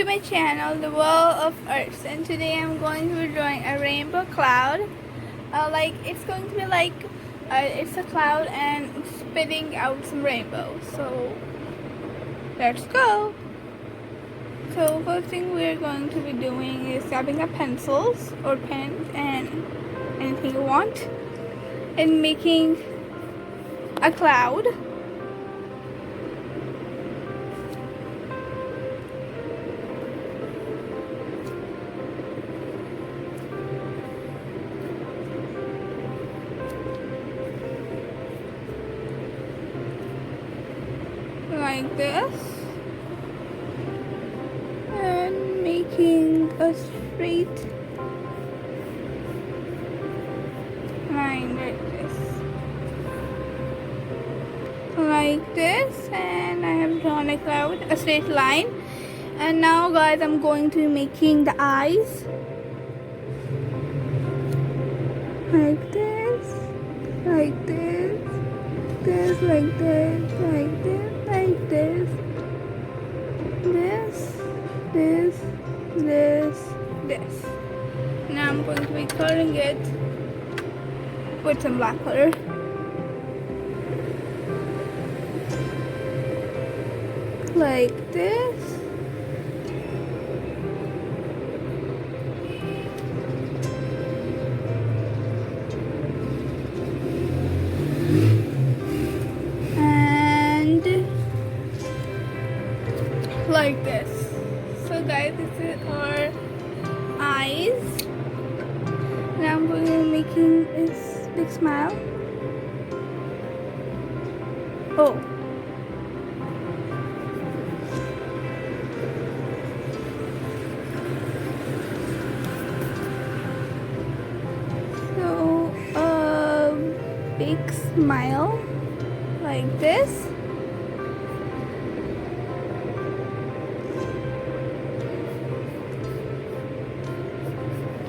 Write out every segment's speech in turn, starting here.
to my channel, The World of Earth, and today I'm going to be drawing a rainbow cloud. It's going to be like it's a cloud and spitting out some rainbow. So let's go. So first thing we're going to be doing is grabbing up pencils or pens and anything you want and making a cloud. Like this, and making a straight line like this, and I have drawn a cloud, a straight line. And now guys, I'm going to be making the eyes like this, like this, this, like this, like this, like this, this. Now I'm going to be coloring it with some black color. Like this. Like this. So guys, this is our eyes. Now I'm going to be making this big smile. Oh. So a big smile like this.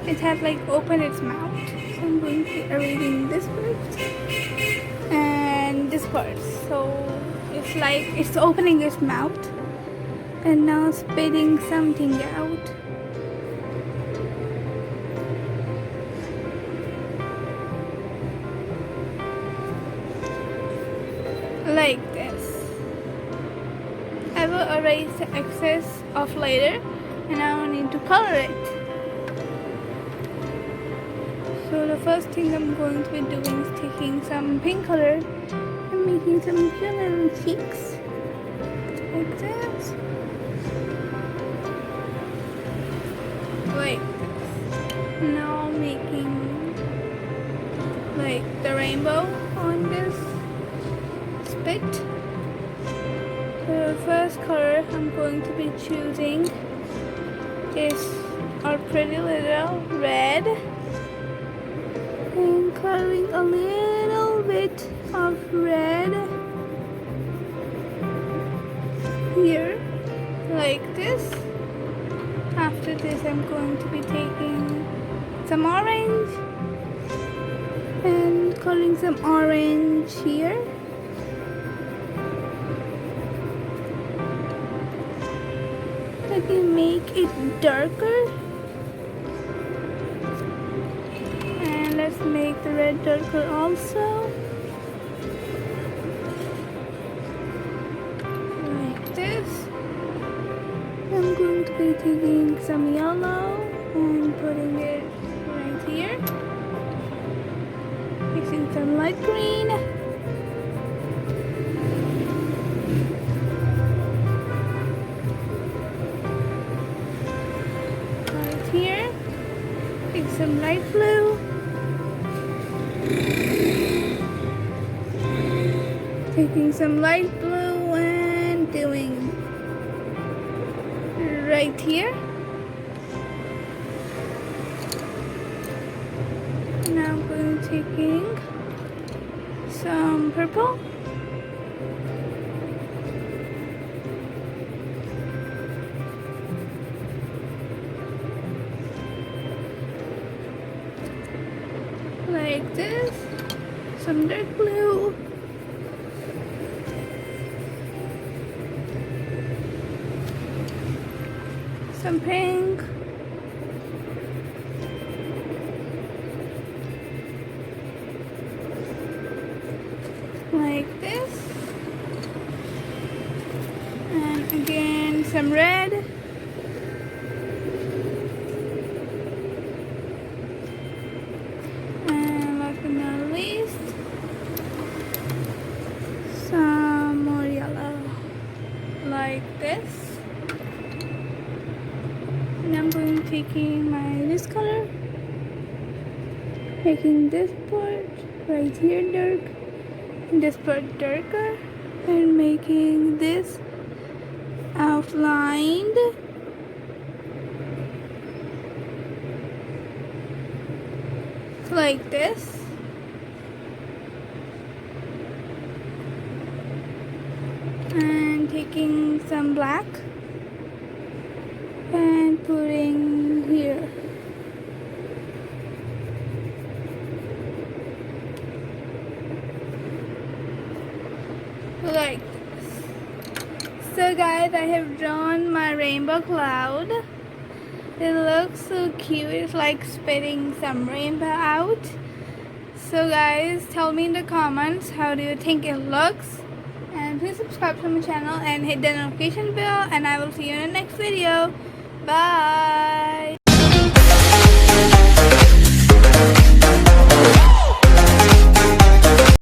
It has like opened its mouth, so I'm going to be arranging this part and this part. So it's like it's opening its mouth and now spitting something out. Like this. I will erase the excess of later, and now I need to color it. So the first thing I'm going to be doing is taking some pink color and making some cute little cheeks like this, like this. Now making like the rainbow on this spit. So the first color I'm going to be choosing is our pretty little red. And coloring a little bit of red here, like this. After this, I'm going to be taking some orange and coloring some orange here. I can make it darker. Let's make the red darker also. Like this. I'm going to be taking some yellow and putting it right here. Mixing some light green. Right here. Take some light blue. Taking some light blue and doing right here. Now I'm going to be taking some purple. Like this. Some dark blue. some pink. Like this. And again, some red. And last but not least, some more yellow. Like this. And I'm going to taking this color, making this part right here dark, and this part darker, and making this outlined. Like this. And taking some black and putting here. Like this. So guys, I have drawn my rainbow cloud. It looks so cute. It's like spitting some rainbow out. So guys, tell me in the comments, how do you think it looks? And please subscribe to my channel and hit the notification bell, and I will see you in the next video. Bye.